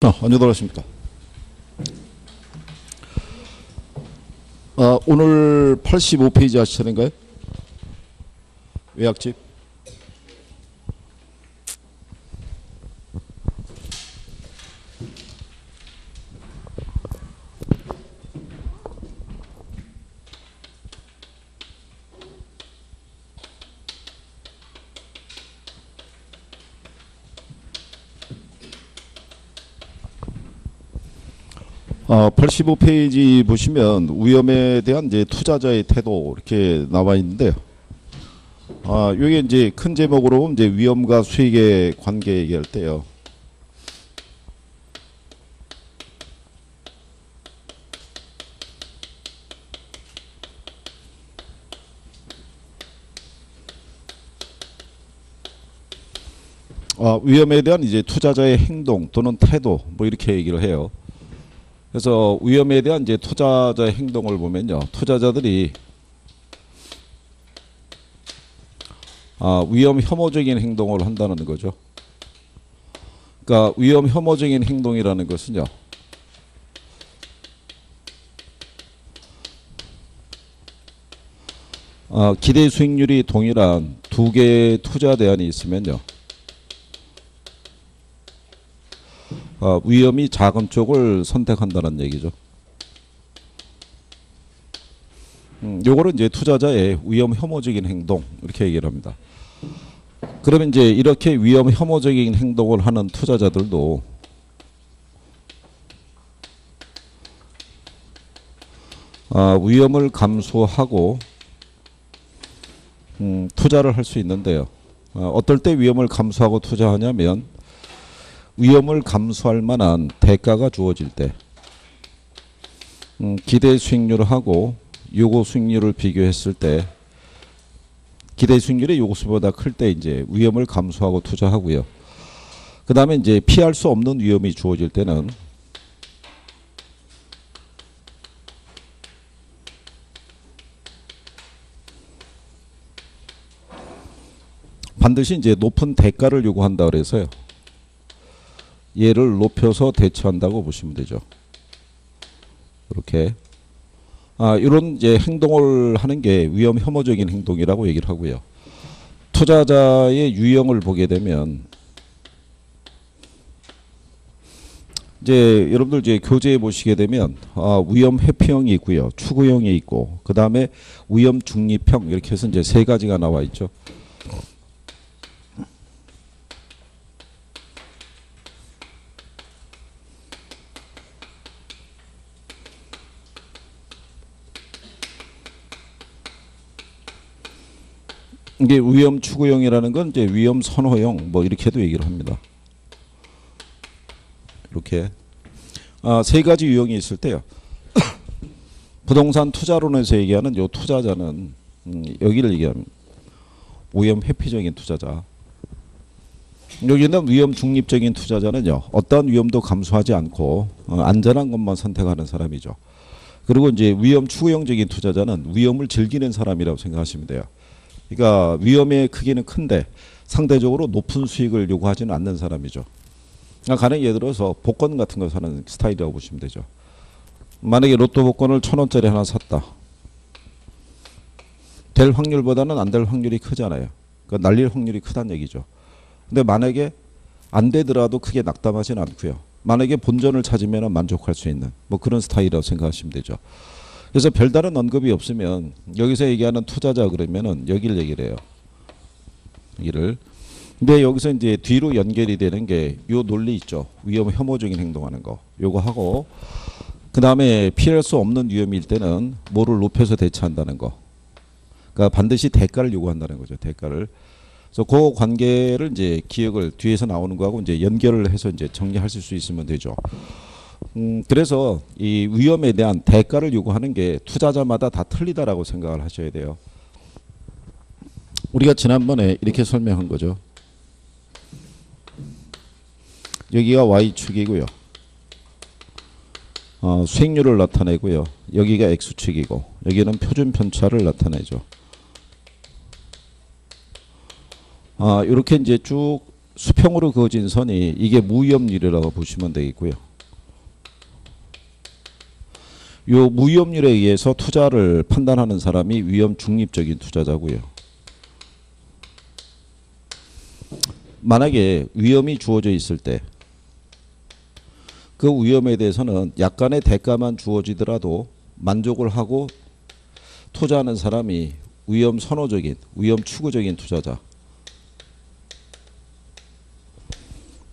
언제 돌아오십니까? 오늘 85페이지 하실 차례인가요? 외약집. 어, 85페이지 보시면 위험에 대한 이제 투자자의 태도 이렇게 나와 있는데요. 요게 이제 큰 제목으로 이제 위험과 수익의 관계 얘기할 때요. 위험에 대한 이제 투자자의 행동 또는 태도 뭐 이렇게 얘기를 해요. 그래서 위험에 대한 이제 투자자의 행동을 보면요. 투자자들이 위험 혐오적인 행동을 한다는 거죠. 그러니까 위험 혐오적인 행동이라는 것은요. 기대 수익률이 동일한 두 개의 투자 대안이 있으면요. 위험이 작은 쪽을 선택한다는 얘기죠. 요거를 이제 투자자의 위험 혐오적인 행동 이렇게 얘기를 합니다. 그러면 이제 이렇게 위험 혐오적인 행동을 하는 투자자들도 위험을 감수하고 투자를 할 수 있는데요. 어떨 때 위험을 감수하고 투자하냐면 위험을 감수할 만한 대가가 주어질 때 기대 수익률하고 요구 수익률을 비교했을 때 기대 수익률이 요구 수익보다 클 때 이제 위험을 감수하고 투자하고요. 그 다음에 이제 피할 수 없는 위험이 주어질 때는 반드시 이제 높은 대가를 요구한다 그래서요. 얘를 높여서 대처한다고 보시면 되죠. 이렇게 이런 이제 행동을 하는 게 위험 혐오적인 행동이라고 얘기를 하고요. 투자자의 유형을 보게 되면 이제 여러분들 이제 교재에 보시게 되면 위험 회피형이 있고요, 추구형이 있고, 그 다음에 위험 중립형 이렇게 해서 이제 세 가지가 나와 있죠. 이게 위험 추구형이라는 건 이제 위험 선호형 뭐 이렇게도 얘기를 합니다. 이렇게 세 가지 유형이 있을 때요. 부동산 투자론에서 얘기하는 요 투자자는 여기를 얘기하면 위험 회피적인 투자자. 여기는 위험 중립적인 투자자는요. 어떠한 위험도 감수하지 않고 안전한 것만 선택하는 사람이죠. 그리고 이제 위험 추구형적인 투자자는 위험을 즐기는 사람이라고 생각하시면 돼요. 그러니까 위험의 크기는 큰데 상대적으로 높은 수익을 요구하지는 않는 사람이죠. 그러니까 가령 예를 들어서 복권 같은 거 사는 스타일이라고 보시면 되죠. 만약에 로또 복권을 1,000원짜리 하나 샀다. 될 확률보다는 안 될 확률이 크잖아요. 그러니까 날릴 확률이 크다는 얘기죠. 근데 만약에 안 되더라도 크게 낙담하지는 않고요. 만약에 본전을 찾으면 만족할 수 있는 뭐 그런 스타일이라고 생각하시면 되죠. 그래서 별다른 언급이 없으면 여기서 얘기하는 투자자 그러면은 여기를 얘기를 해요. 여기를. 근데 여기서 이제 뒤로 연결이 되는 게 요 논리 있죠. 위험 혐오적인 행동하는 거. 요거 하고 그 다음에 피할 수 없는 위험일 때는 뭐를 높여서 대처한다는 거. 그러니까 반드시 대가를 요구한다는 거죠. 대가를. 그래서 그 관계를 이제 기억을 뒤에서 나오는 거하고 이제 연결을 해서 이제 정리하실 수 있으면 되죠. 그래서 이 위험에 대한 대가를 요구하는 게 투자자마다 다 틀리다라고 생각을 하셔야 돼요. 우리가 지난번에 이렇게 설명한 거죠. 여기가 Y축이고요. 수익률을 나타내고요. 여기가 X축이고 여기는 표준 편차를 나타내죠. 이렇게 이제 쭉 수평으로 그어진 선이 이게 무위험률이라고 보시면 되겠고요. 요 무위험률에 의해서 투자를 판단하는 사람이 위험 중립적인 투자자고요. 만약에 위험이 주어져 있을 때 그 위험에 대해서는 약간의 대가만 주어지더라도 만족을 하고 투자하는 사람이 위험 선호적인, 위험 추구적인 투자자.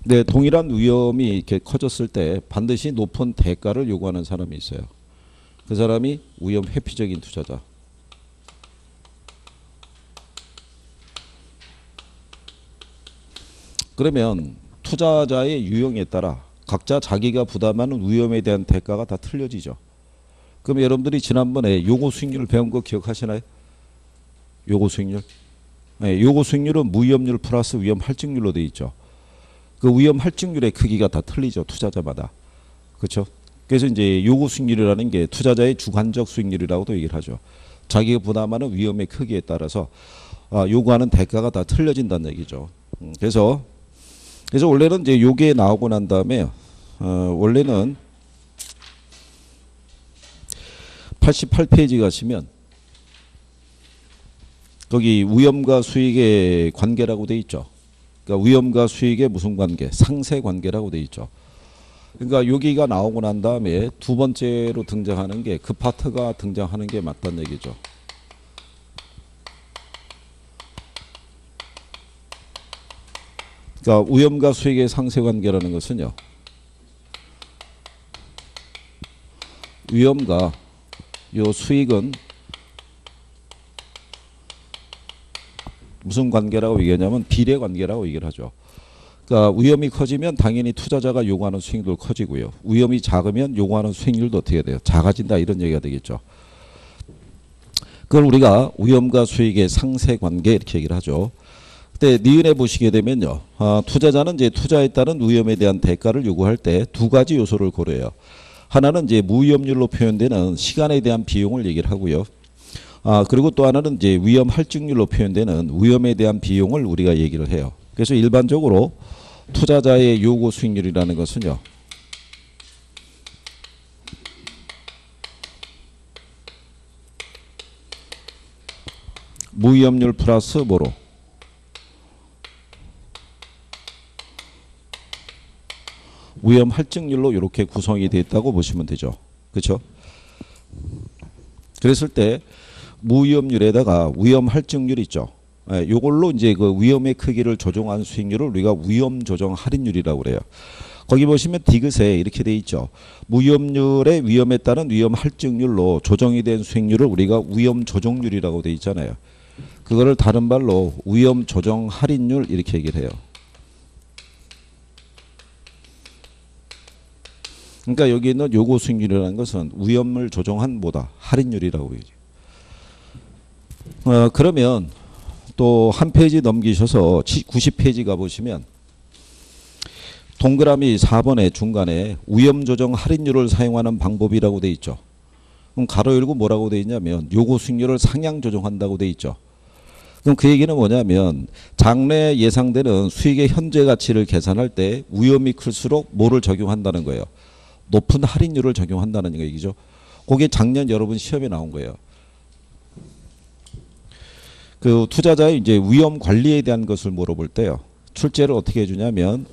네, 동일한 위험이 이렇게 커졌을 때 반드시 높은 대가를 요구하는 사람이 있어요. 그 사람이 위험 회피적인 투자자. 그러면 투자자의 유형에 따라 각자 자기가 부담하는 위험에 대한 대가가 다 틀려지죠. 그럼 여러분들이 지난번에 요고 수익률을 배운 거 기억하시나요? 요고 수익률. 네, 요고 수익률은 무위험률 플러스 위험 할증률로 되어 있죠. 그 위험 할증률의 크기가 다 틀리죠. 투자자마다. 그렇죠? 그래서 이제 요고 수익률이라는 게 투자자의 주관적 수익률이라고도 얘기를 하죠. 자기가 부담하는 위험의 크기에 따라서 요구하는 대가가 다 틀려진다는 얘기죠. 그래서 원래는 이제 요게 나오고 난 다음에 원래는 88페이지 가시면 거기 위험과 수익의 관계라고 돼 있죠. 그러니까 위험과 수익의 무슨 관계? 상세 관계라고 돼 있죠. 그러니까 여기가 나오고 난 다음에 두 번째로 등장하는 게 그 파트가 등장하는 게 맞다는 얘기죠. 그러니까 위험과 수익의 상세 관계라는 것은요. 위험과 요 수익은 무슨 관계라고 얘기하냐면 비례 관계라고 얘기를 하죠. 그러니까 위험이 커지면 당연히 투자자가 요구하는 수익률도 커지고요. 위험이 작으면 요구하는 수익률도 어떻게 돼요? 작아진다 이런 얘기가 되겠죠. 그걸 우리가 위험과 수익의 상세 관계 이렇게 얘기를 하죠. 근데 니은에 보시게 되면요. 투자자는 이제 투자에 따른 위험에 대한 대가를 요구할 때 두 가지 요소를 고려해요. 하나는 이제 무위험률로 표현되는 시간에 대한 비용을 얘기를 하고요. 그리고 또 하나는 이제 위험 할증률로 표현되는 위험에 대한 비용을 우리가 얘기를 해요. 그래서 일반적으로 투자자의 요구 수익률이라는 것은요. 무위험률 플러스 뭐로? 위험 할증률로 이렇게 구성이 되어 있다고 보시면 되죠. 그렇죠? 그랬을 때 무위험률에다가 위험 할증률 있죠. 요걸로 이제 그 위험의 크기를 조정한 수익률을 우리가 위험 조정 할인율이라고 그래요. 거기 보시면 디귿에 이렇게 돼 있죠. 무위험률의 위험에 따른 위험 할증률로 조정이 된 수익률을 우리가 위험 조정률이라고 돼 있잖아요. 그거를 다른 말로 위험 조정 할인율 이렇게 얘기를 해요. 그러니까 여기 있는 요고 수익률이라는 것은 위험을 조정한 뭐다? 할인율이라고 얘기죠. 그러면 또 한 페이지 넘기셔서 90페이지 가보시면 동그라미 4번의 중간에 위험 조정 할인율을 사용하는 방법이라고 돼 있죠. 그럼 가로 열고 뭐라고 돼 있냐면 요고 수익률을 상향 조정한다고 돼 있죠. 그럼 그 얘기는 뭐냐면 장래 예상되는 수익의 현재 가치를 계산할 때 위험이 클수록 뭐를 적용한다는 거예요. 높은 할인율을 적용한다는 얘기죠. 그게 작년 여러분 시험에 나온 거예요. 그 투자자의 이제 위험 관리에 대한 것을 물어볼 때요. 출제를 어떻게 해주냐면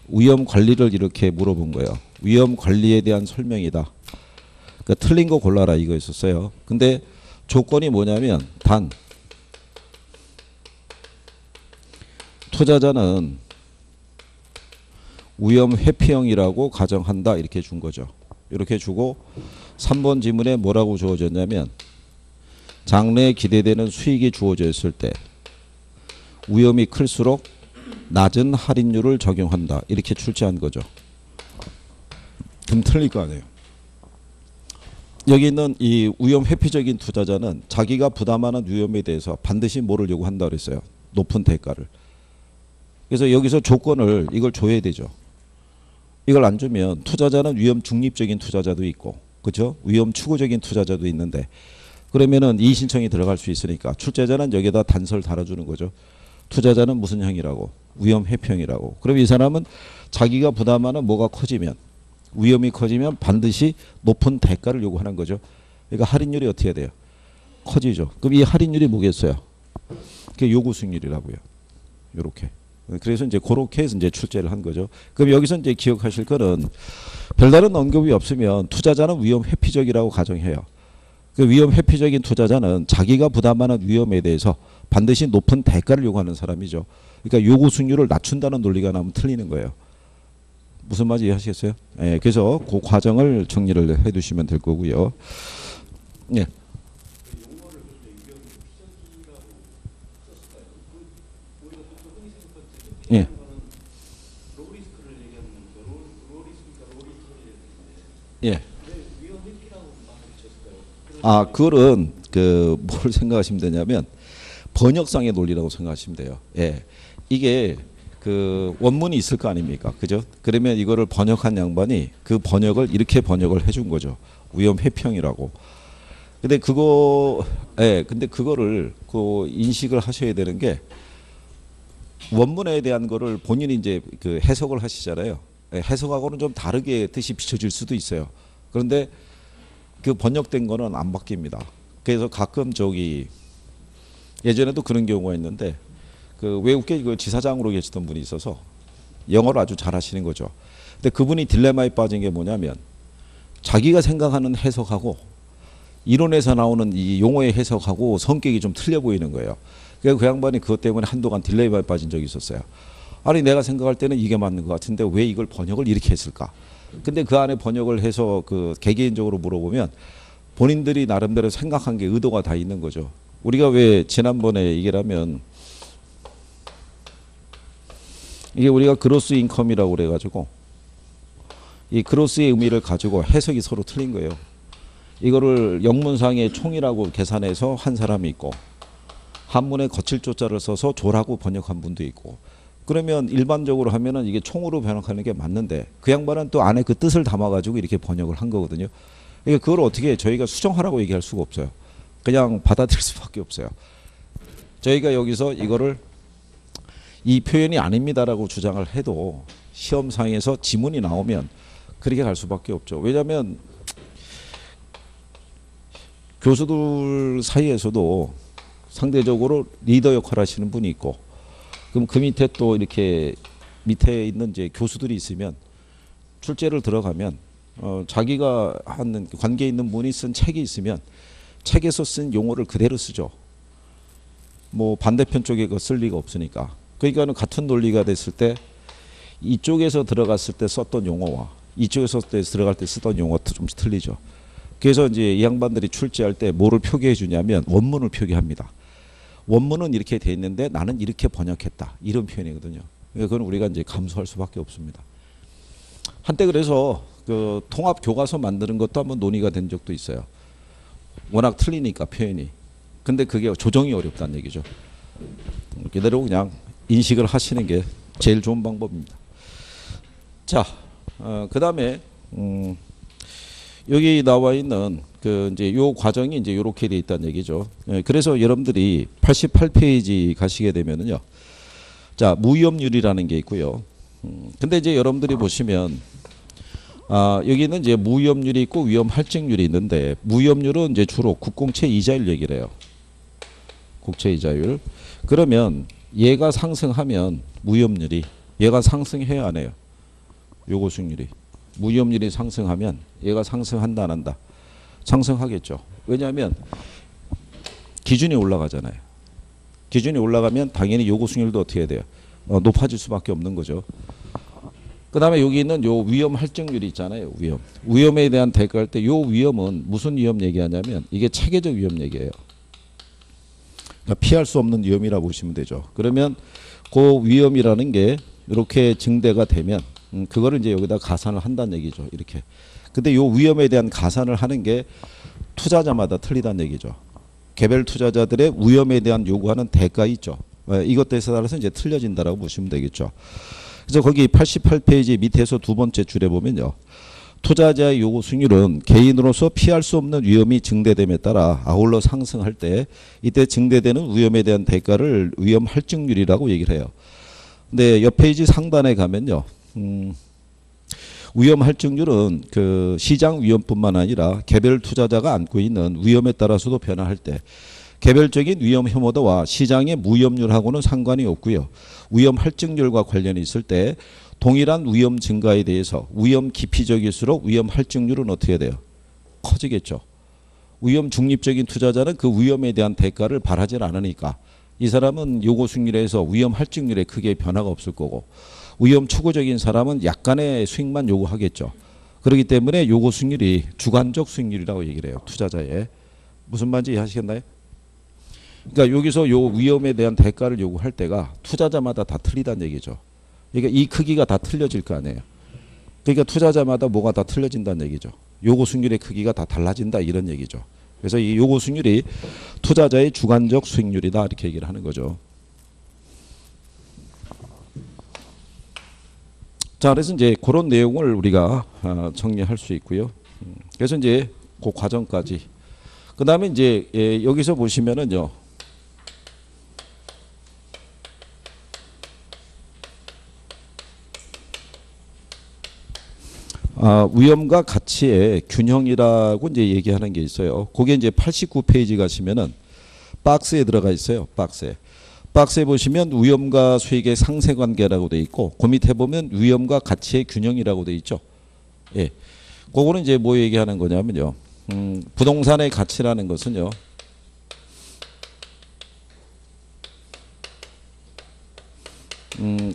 위험 관리를 이렇게 물어본 거예요. 위험 관리에 대한 설명이다. 그러니까 틀린 거 골라라 이거였었어요. 근데 조건이 뭐냐면 단 투자자는 위험 회피형이라고 가정한다 이렇게 준 거죠. 이렇게 주고 3번 지문에 뭐라고 주어졌냐면 장래에 기대되는 수익이 주어져 있을 때 위험이 클수록 낮은 할인율을 적용한다 이렇게 출제한 거죠. 그럼 틀릴 거 아니에요. 여기 있는 이 위험 회피적인 투자자는 자기가 부담하는 위험에 대해서 반드시 뭐를 요구한다 그랬어요. 높은 대가를. 그래서 여기서 조건을 이걸 줘야 되죠. 이걸 안 주면 투자자는 위험 중립적인 투자자도 있고 그렇죠? 위험 추구적인 투자자도 있는데 그러면은 이의 신청이 들어갈 수 있으니까 출제자는 여기다 단서를 달아주는 거죠. 투자자는 무슨 형이라고? 위험 회평이라고. 그럼 이 사람은 자기가 부담하는 뭐가 커지면, 위험이 커지면 반드시 높은 대가를 요구하는 거죠. 그러니까 할인율이 어떻게 돼요? 커지죠. 그럼 이 할인율이 뭐겠어요? 그게 요구 수익률이라고요. 요렇게. 그래서 이제 그렇게 해서 이제 출제를 한 거죠. 그럼 여기서 이제 기억하실 거는 별다른 언급이 없으면 투자자는 위험 회피적이라고 가정해요. 그 위험 회피적인 투자자는 자기가 부담하는 위험에 대해서 반드시 높은 대가를 요구하는 사람이죠. 그러니까 요구 수익률을 낮춘다는 논리가 나오면 틀리는 거예요. 무슨 말인지 이해하시겠어요? 예, 그래서 그 과정을 정리를 해두시면 될 거고요. 예. 예. 예. 아, 그거는 그 뭘 생각하시면 되냐면 번역상의 논리라고 생각하시면 돼요. 예. 이게 그 원문이 있을 거 아닙니까? 그죠? 그러면 이거를 번역한 양반이 그 번역을 이렇게 번역을 해준 거죠. 위험 회평이라고. 근데 그거, 예, 근데 그거를 그 인식을 하셔야 되는 게 원문에 대한 거를 본인이 이제 그 해석을 하시잖아요. 예, 해석하고는 좀 다르게 뜻이 비춰질 수도 있어요. 그런데 그 번역된 거는 안 바뀝니다. 그래서 가끔 저기 예전에도 그런 경우가 있는데 그 외국계 그 지사장으로 계시던 분이 있어서 영어를 아주 잘하시는 거죠. 근데 그분이 딜레마에 빠진 게 뭐냐면 자기가 생각하는 해석하고 이론에서 나오는 이 용어의 해석하고 성격이 좀 틀려 보이는 거예요. 그래서 그 양반이 그것 때문에 한동안 딜레마에 빠진 적이 있었어요. 아니 내가 생각할 때는 이게 맞는 것 같은데 왜 이걸 번역을 이렇게 했을까? 근데 그 안에 번역을 해서 그 개개인적으로 물어보면 본인들이 나름대로 생각한 게 의도가 다 있는 거죠. 우리가 왜 지난번에 얘기를 이게 우리가 그로스 인컴이라고 그래가지고 이 그로스의 의미를 가지고 해석이 서로 틀린 거예요. 이거를 영문상의 총이라고 계산해서 한 사람이 있고 한문에 거칠 조자를 써서 조라고 번역한 분도 있고 그러면 일반적으로 하면은 이게 총으로 번역하는 게 맞는데 그 양반은 또 안에 그 뜻을 담아가지고 이렇게 번역을 한 거거든요. 그러니까 그걸 어떻게 저희가 수정하라고 얘기할 수가 없어요. 그냥 받아들일 수밖에 없어요. 저희가 여기서 이거를 이 표현이 아닙니다라고 주장을 해도 시험상에서 지문이 나오면 그렇게 갈 수밖에 없죠. 왜냐하면 교수들 사이에서도 상대적으로 리더 역할 하시는 분이 있고 그럼 그 밑에 또 이렇게 밑에 있는 이제 교수들이 있으면 출제를 들어가면 자기가 하는 관계 있는 분이 쓴 책이 있으면 책에서 쓴 용어를 그대로 쓰죠. 뭐 반대편 쪽에 그 쓸 리가 없으니까. 그러니까는 같은 논리가 됐을 때 이쪽에서 들어갔을 때 썼던 용어와 이쪽에서 들어갈 때 쓰던 용어도 좀 틀리죠. 그래서 이제 이 양반들이 출제할 때 뭐를 표기해 주냐면 원문을 표기합니다. 원문은 이렇게 돼 있는데 나는 이렇게 번역했다. 이런 표현이거든요. 그건 우리가 이제 감수할 수밖에 없습니다. 한때 그래서 그 통합 교과서 만드는 것도 한번 논의가 된 적도 있어요. 워낙 틀리니까 표현이. 근데 그게 조정이 어렵다는 얘기죠. 그대로 그냥 인식을 하시는 게 제일 좋은 방법입니다. 자, 그 다음에 여기 나와 있는 그 이제 요 과정이 이제 요렇게 돼 있다는 얘기죠. 그래서 여러분들이 88페이지 가시게 되면은요. 자, 무위험률이라는 게 있고요. 근데 이제 여러분들이 보시면 여기는 이제 무위험률이 있고 위험 할증률이 있는데 무위험률은 이제 주로 국공채 이자율 얘기를 해요. 국채 이자율. 그러면 얘가 상승하면 무위험률이 얘가 상승해야 안 해요. 요거 수익률이. 무위험률이 상승하면 얘가 상승한다 안 한다. 상승하겠죠. 왜냐하면 기준이 올라가잖아요. 기준이 올라가면 당연히 요구 수익률도 어떻게 해야 돼요? 높아질 수밖에 없는 거죠. 그 다음에 여기 있는 요 위험 할증률이 있잖아요. 위험. 위험에 대한 대가할 때 요 위험은 무슨 위험 얘기하냐면 이게 체계적 위험 얘기예요. 그러니까 피할 수 없는 위험이라고 보시면 되죠. 그러면 그 위험이라는 게 이렇게 증대가 되면 그거를 이제 여기다 가산을 한다는 얘기죠. 이렇게. 근데 요 위험에 대한 가산을 하는 게 투자자마다 틀리다는 얘기죠. 개별 투자자들의 위험에 대한 요구하는 대가 있죠. 이것에 따라서 이제 틀려진다라고 보시면 되겠죠. 그래서 거기 88페이지 밑에서 두 번째 줄에 보면요. 투자자의 요구 수익률은 개인으로서 피할 수 없는 위험이 증대됨에 따라 아울러 상승할 때 이때 증대되는 위험에 대한 대가를 위험 할증률이라고 얘기를 해요. 근데 옆 페이지 상단에 가면요. 위험 할증률은 그 시장 위험뿐만 아니라 개별 투자자가 안고 있는 위험에 따라서도 변화할 때 개별적인 위험 혐오도와 시장의 무위험률하고는 상관이 없고요. 위험 할증률과 관련이 있을 때 동일한 위험 증가에 대해서 위험 깊이적일수록 위험 할증률은 어떻게 돼요? 커지겠죠. 위험 중립적인 투자자는 그 위험에 대한 대가를 바라지 않으니까 이 사람은 요구 수익률에서 위험 할증률에 크게 변화가 없을 거고 위험 추구적인 사람은 약간의 수익만 요구하겠죠. 그렇기 때문에 요구 수익률이 주관적 수익률이라고 얘기를 해요. 투자자의. 무슨 말인지 이해하시겠나요? 그러니까 여기서 요 위험에 대한 대가를 요구할 때가 투자자마다 다 틀리다는 얘기죠. 그러니까 이 크기가 다 틀려질 거 아니에요. 그러니까 투자자마다 뭐가 다 틀려진다는 얘기죠. 요구 수익률의 크기가 다 달라진다 이런 얘기죠. 그래서 이 요구 수익률이 투자자의 주관적 수익률이다 이렇게 얘기를 하는 거죠. 자, 그래서 이제 그런 내용을 우리가 정리할 수 있고요. 그래서 이제 그 과정까지. 그 다음에 이제 여기서 보시면은요. 위험과 가치의 균형이라고 이제 얘기하는 게 있어요. 그게 이제 89페이지 가시면은 박스에 들어가 있어요. 박스에 보시면 위험과 수익의 상쇄관계라고 돼 있고 그 밑에 보면 위험과 가치의 균형이라고 돼 있죠. 예, 그거는 이제 뭐 얘기하는 거냐면요. 부동산의 가치라는 것은요.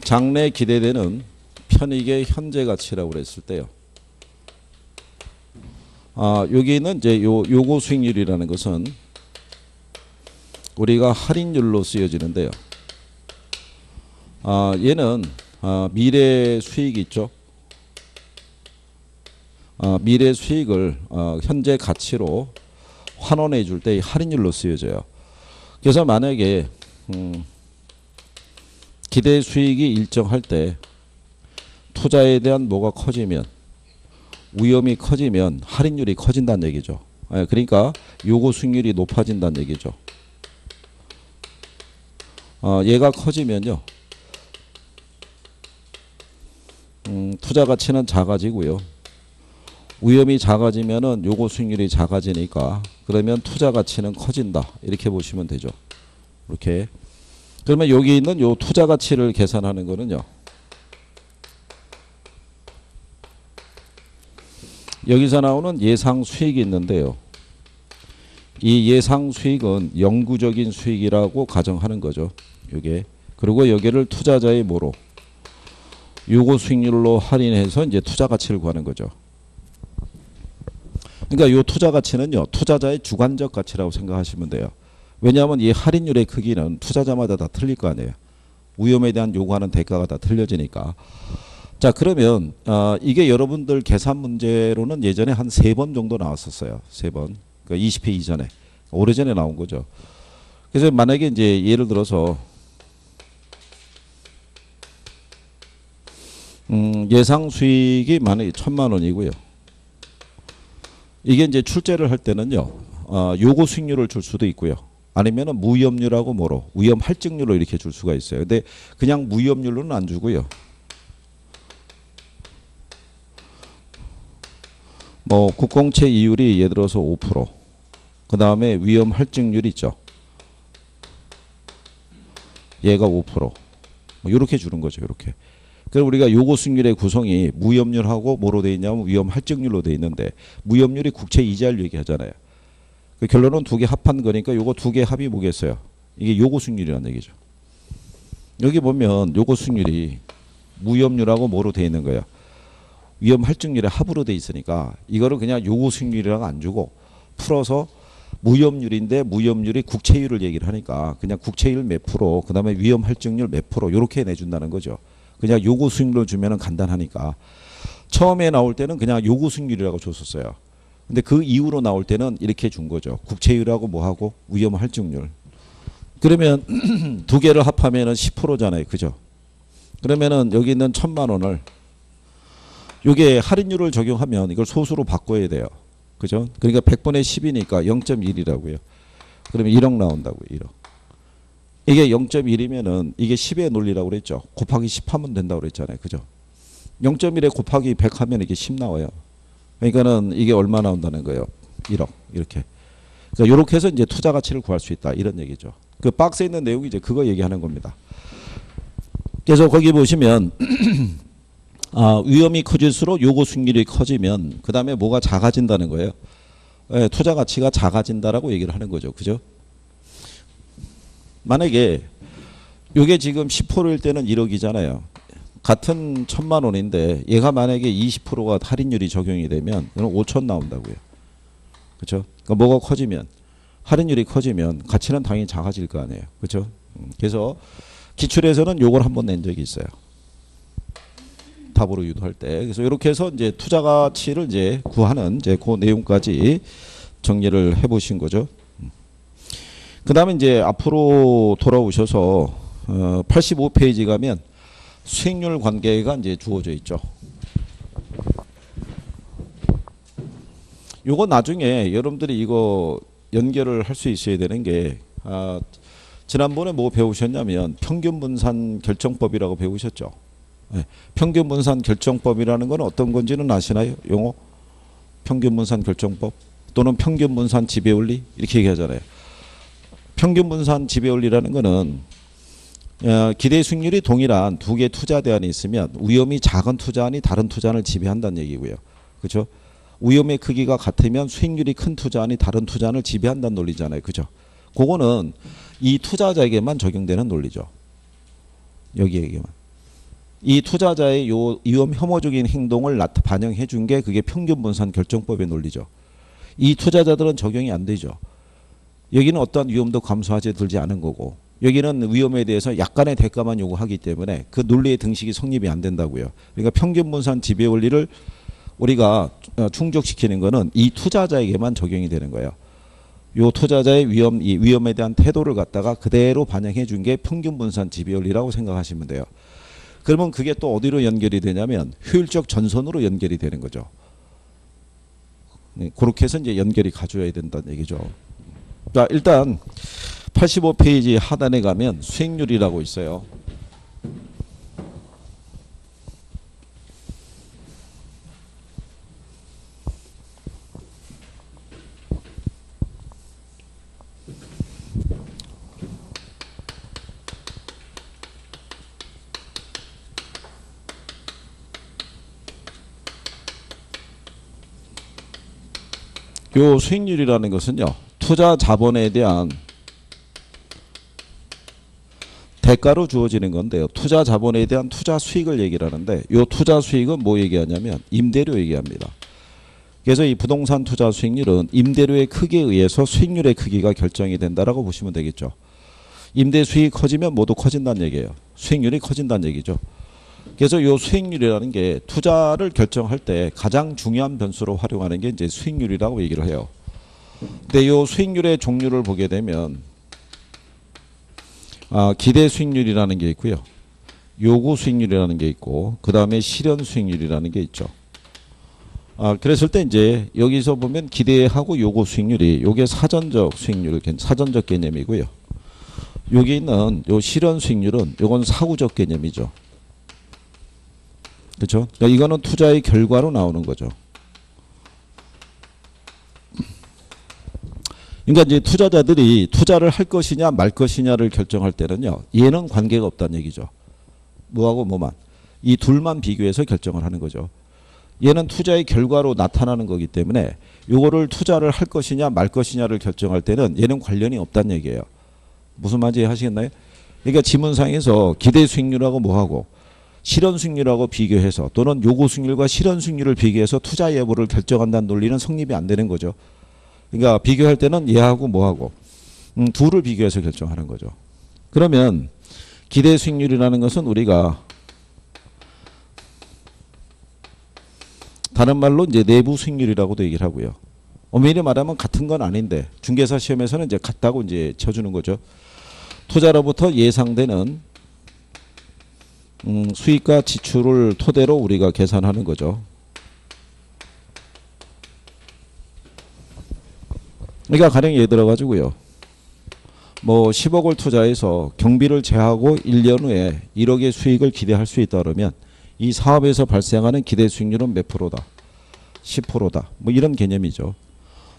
장래 기대되는 편익의 현재 가치라고 그랬을 때요. 여기는 이제 요구 수익률이라는 것은 우리가 할인율로 쓰여지는데요. 얘는 미래 수익이 있죠. 미래 수익을 현재 가치로 환원해 줄 때 할인율로 쓰여져요. 그래서 만약에 기대 수익이 일정할 때 투자에 대한 뭐가 커지면 위험이 커지면 할인율이 커진다는 얘기죠. 그러니까 요구 수익률이 높아진다는 얘기죠. 얘가 커지면요. 투자 가치는 작아지고요. 위험이 작아지면은 요구 수익률이 작아지니까 그러면 투자 가치는 커진다. 이렇게 보시면 되죠. 이렇게. 그러면 여기 있는 요 투자 가치를 계산하는 거는요. 여기서 나오는 예상 수익이 있는데요. 이 예상 수익은 영구적인 수익이라고 가정하는 거죠. 요게. 그리고 여기를 투자자의 뭐로? 요구 수익률로 할인해서 이제 투자 가치를 구하는 거죠. 그러니까 요 투자 가치는요. 투자자의 주관적 가치라고 생각하시면 돼요. 왜냐하면 이 할인율의 크기는 투자자마다 다 틀릴 거 아니에요. 위험에 대한 요구하는 대가가 다 틀려지니까. 자, 그러면 이게 여러분들 계산 문제로는 예전에 한 3번 정도 나왔었어요. 3번. 그러니까 20회 이전에. 오래전에 나온 거죠. 그래서 만약에 이제 예를 들어서 예상 수익이 만약에 1,000만 원이고요. 이게 이제 출제를 할 때는요. 요구 수익률을 줄 수도 있고요. 아니면은 무위험률하고 뭐로? 위험 할증률로 이렇게 줄 수가 있어요. 근데 그냥 무위험률로는 안 주고요. 뭐 국공채 이율이 예를 들어서 5%. 그 다음에 위험 할증률이 있죠. 얘가 5%. 뭐 이렇게 주는 거죠. 이렇게. 그럼 우리가 요구 수익률의 구성이 무위험률하고 뭐로 돼 있냐면 위험 할증률로 돼 있는데 무위험률이 국채 이자율 얘기하잖아요. 그 결론은 두 개 합한 거니까 요거 두 개 합이 뭐겠어요? 이게 요구 수익률이라는 얘기죠. 여기 보면 요구 수익률이 무위험률하고 뭐로 돼 있는 거예요? 위험 할증률의 합으로 돼 있으니까 이거를 그냥 요구 수익률이라고 안 주고 풀어서 무위험률인데 무위험률이 국채율을 얘기를 하니까 그냥 국채율 몇 프로 그다음에 위험 할증률 몇 프로 이렇게 내준다는 거죠. 그냥 요구 수익률을 주면은 간단하니까 처음에 나올 때는 그냥 요구 수익률이라고 줬었어요. 근데 그 이후로 나올 때는 이렇게 준 거죠. 국채율하고 뭐하고 위험 할증률. 그러면 두 개를 합하면은 10%잖아요. 그죠? 그러면은 여기 있는 1,000만 원을 요게 할인율을 적용하면 이걸 소수로 바꿔야 돼요. 그죠? 그러니까 100분의 10이니까 0.1이라고요. 그러면 1억 나온다고요. 1억. 이게 0.1이면은 이게 10의 논리라고 그랬죠. 곱하기 10 하면 된다고 그랬잖아요. 그죠? 0.1에 곱하기 100 하면 이게 10 나와요. 그러니까는 이게 얼마 나온다는 거예요. 1억 이렇게. 그러니까 이렇게 해서 이제 투자 가치를 구할 수 있다 이런 얘기죠. 그 박스에 있는 내용이 이제 그거 얘기하는 겁니다. 그래서 거기 보시면 위험이 커질수록 요구 수익률이 커지면 그 다음에 뭐가 작아진다는 거예요. 예, 투자 가치가 작아진다라고 얘기를 하는 거죠. 그죠? 만약에 요게 지금 10%일 때는 1억이잖아요. 같은 1,000만 원인데 얘가 만약에 20%가 할인율이 적용이 되면 그럼 5천 나온다고요. 그렇죠? 그러니까 뭐가 커지면 할인율이 커지면 가치는 당연히 작아질 거 아니에요. 그렇죠? 그래서 기출에서는 요걸 한번 낸 적이 있어요. 답으로 유도할 때. 그래서 이렇게 해서 이제 투자 가치를 이제 구하는 이제 그 내용까지 정리를 해 보신 거죠. 그다음에 이제 앞으로 돌아오셔서 85페이지 가면 수익률 관계가 이제 주어져 있죠. 요거 나중에 여러분들이 이거 연결을 할 수 있어야 되는 게 지난번에 뭐 배우셨냐면 평균분산 결정법이라고 배우셨죠. 네. 평균분산 결정법이라는 건 어떤 건지는 아시나요? 용어? 평균분산 결정법 또는 평균분산 지배원리 이렇게 얘기하잖아요. 평균분산 지배원리라는 거는 기대 수익률이 동일한 두 개의 투자 대안이 있으면 위험이 작은 투자안이 다른 투자안을 지배한다는 얘기고요. 그렇죠? 위험의 크기가 같으면 수익률이 큰 투자안이 다른 투자안을 지배한다는 논리잖아요. 그죠? 그거는 이 투자자에게만 적용되는 논리죠. 여기에게만. 이 투자자의 요 위험 혐오적인 행동을 반영해 준 게 그게 평균분산 결정법의 논리죠. 이 투자자들은 적용이 안 되죠. 여기는 어떠한 위험도 감수하지 들지 않은 거고 여기는 위험에 대해서 약간의 대가만 요구하기 때문에 그 논리의 등식이 성립이 안 된다고요. 그러니까 평균분산 지배 원리를 우리가 충족시키는 거는 이 투자자에게만 적용이 되는 거예요. 요 투자자의 이 위험에 대한 태도를 갖다가 그대로 반영해 준 게 평균분산 지배 원리라고 생각하시면 돼요. 그러면 그게 또 어디로 연결이 되냐면 효율적 전선으로 연결이 되는 거죠. 네, 그렇게 해서 이제 연결이 가져야 된다는 얘기죠. 자, 일단 85페이지 하단에 가면 수익률이라고 있어요. 요 수익률이라는 것은요. 투자 자본에 대한 대가로 주어지는 건데요. 투자 자본에 대한 투자 수익을 얘기를 하는데 이 투자 수익은 뭐 얘기하냐면 임대료 얘기합니다. 그래서 이 부동산 투자 수익률은 임대료의 크기에 의해서 수익률의 크기가 결정이 된다라고 보시면 되겠죠. 임대 수익이 커지면 모두 커진다는 얘기예요. 수익률이 커진다는 얘기죠. 그래서 이 수익률이라는 게 투자를 결정할 때 가장 중요한 변수로 활용하는 게 이제 수익률이라고 얘기를 해요. 근데 이 수익률의 종류를 보게 되면 기대 수익률이라는 게 있고요. 요구 수익률이라는 게 있고 그 다음에 실현 수익률이라는 게 있죠. 그랬을 때 이제 여기서 보면 기대하고 요구 수익률이 요게 사전적 수익률, 사전적 개념이고요. 여기 있는 요 실현 수익률은 요건 사후적 개념이죠. 그렇죠? 그러니까 이거는 투자의 결과로 나오는 거죠. 그러니까 이제 투자자들이 투자를 할 것이냐 말 것이냐를 결정할 때는요. 얘는 관계가 없다는 얘기죠. 뭐하고 뭐만. 이 둘만 비교해서 결정을 하는 거죠. 얘는 투자의 결과로 나타나는 거기 때문에 요거를 투자를 할 것이냐 말 것이냐를 결정할 때는 얘는 관련이 없다는 얘기예요. 무슨 말인지 하시겠나요? 그러니까 지문상에서 기대 수익률하고 뭐하고 실현 수익률하고 비교해서 또는 요구 수익률과 실현 수익률을 비교해서 투자 여부를 결정한다는 논리는 성립이 안 되는 거죠. 그러니까 비교할 때는 얘하고 뭐하고 둘을 비교해서 결정하는 거죠. 그러면 기대 수익률이라는 것은 우리가 다른 말로 이제 내부 수익률이라고도 얘기를 하고요. 엄밀히 말하면 같은 건 아닌데 중개사 시험에서는 이제 같다고 이제 쳐주는 거죠. 투자로부터 예상되는 수익과 지출을 토대로 우리가 계산하는 거죠. 그러니까 가령 예를 들어 가지고요. 뭐 10억을 투자해서 경비를 제하고 1년 후에 1억의 수익을 기대할 수 있다 그러면 이 사업에서 발생하는 기대 수익률은 몇 프로다? 10%다. 뭐 이런 개념이죠.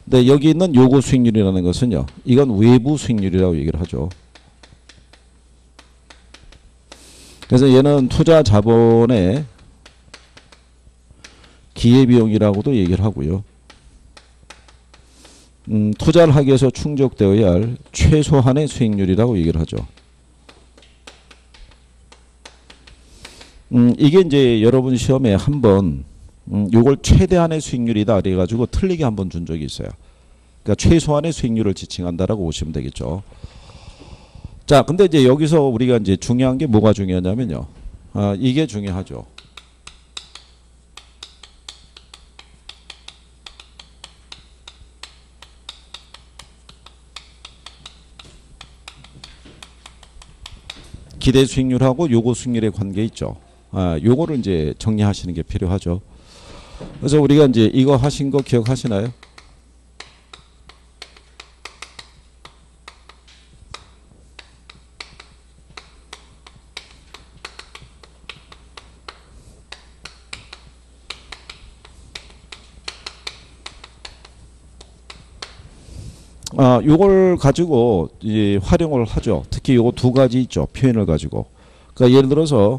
근데 여기 있는 요구 수익률이라는 것은요. 이건 외부 수익률이라고 얘기를 하죠. 그래서 얘는 투자 자본의 기회비용이라고도 얘기를 하고요. 투자를 하기 위해서 충족되어야 할 최소한의 수익률이라고 얘기를 하죠. 이게 이제 여러분 시험에 한번 요걸 최대한의 수익률이다 그래가지고 틀리게 한번 준 적이 있어요. 그러니까 최소한의 수익률을 지칭한다라고 보시면 되겠죠. 자, 근데 이제 여기서 우리가 이제 중요한 게 뭐가 중요하냐면요. 이게 중요하죠. 기대 수익률하고 요구 수익률의 관계 있죠. 요거를 이제 정리하시는 게 필요하죠. 그래서 우리가 이제 이거 하신 거 기억하시나요? 요걸 가지고 이제 활용을 하죠. 특히 요거 두 가지 있죠. 표현을 가지고. 그러니까 예를 들어서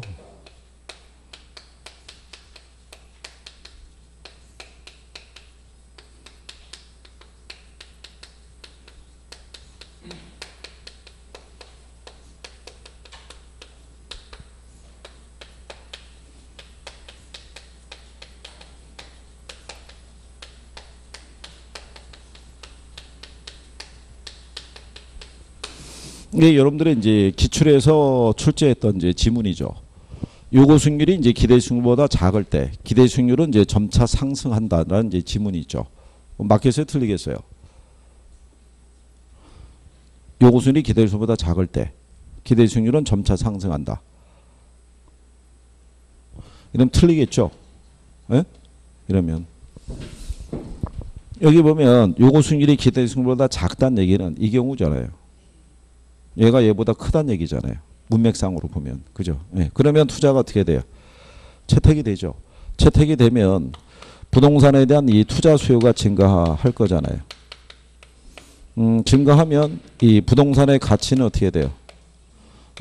이게 여러분들의 이제 기출에서 출제했던 이제 지문이죠. 요구 수익률이 이제 기대 수익률보다 작을 때 기대 수익률은 이제 점차 상승한다라는 이제 지문이 있죠. 맞겠어요? 틀리겠어요? 요구 수익률이 기대 수익률보다 작을 때 기대 수익률은 점차 상승한다. 이러면 틀리겠죠? 예? 이러면 여기 보면 요구 수익률이 기대 수익률보다 작다는 얘기는 이 경우잖아요. 얘가 얘보다 크다는 얘기잖아요. 문맥상으로 보면. 그죠? 네. 그러면 투자가 어떻게 돼요? 채택이 되죠. 채택이 되면 부동산에 대한 이 투자 수요가 증가할 거잖아요. 증가하면 이 부동산의 가치는 어떻게 돼요?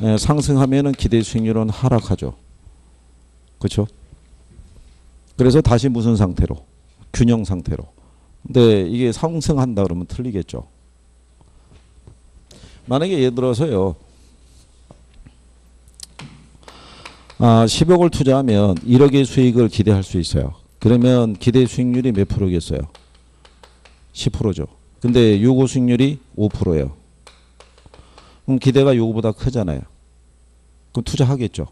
네, 상승하면은 기대 수익률은 하락하죠. 그렇죠? 그래서 다시 무슨 상태로? 균형 상태로. 근데 이게 상승한다 그러면 틀리겠죠. 만약에 예를 들어서요. 10억을 투자하면 1억의 수익을 기대할 수 있어요. 그러면 기대 수익률이 몇 프로겠어요? 10%죠. 근데 요구 수익률이 5%예요. 그럼 기대가 요구보다 크잖아요. 그럼 투자하겠죠.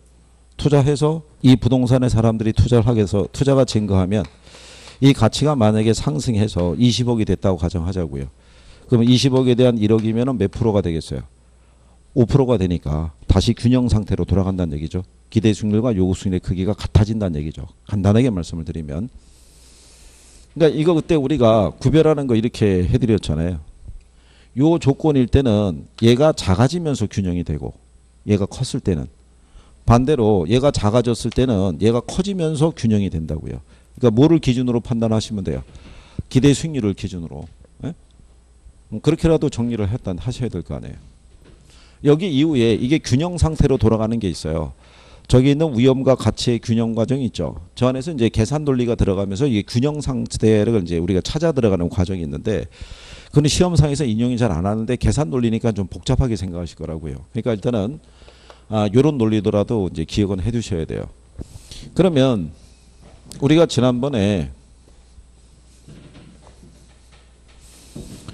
투자해서 이 부동산에 사람들이 투자를 하게 해서 투자가 증가하면 이 가치가 만약에 상승해서 20억이 됐다고 가정하자고요. 그럼 20억에 대한 1억이면 몇 프로가 되겠어요? 5%가 되니까 다시 균형 상태로 돌아간다는 얘기죠. 기대 수익률과 요구 수익률의 크기가 같아진다는 얘기죠. 간단하게 말씀을 드리면. 그러니까 이거 그때 우리가 구별하는 거 이렇게 해드렸잖아요. 요 조건일 때는 얘가 작아지면서 균형이 되고 얘가 컸을 때는 반대로 얘가 작아졌을 때는 얘가 커지면서 균형이 된다고요. 그러니까 뭐를 기준으로 판단하시면 돼요? 기대 수익률을 기준으로. 그렇게라도 정리를 하셔야 될 거 아니에요. 여기 이후에 이게 균형 상태로 돌아가는 게 있어요. 저기 있는 위험과 가치의 균형 과정이 있죠. 저 안에서 이제 계산 논리가 들어가면서 이게 균형 상태를 이제 우리가 찾아 들어가는 과정이 있는데, 그건 시험상에서 인용이 잘 안 하는데 계산 논리니까 좀 복잡하게 생각하실 거라고요. 그러니까 일단은 요런 논리더라도 이제 기억은 해 두셔야 돼요. 그러면 우리가 지난번에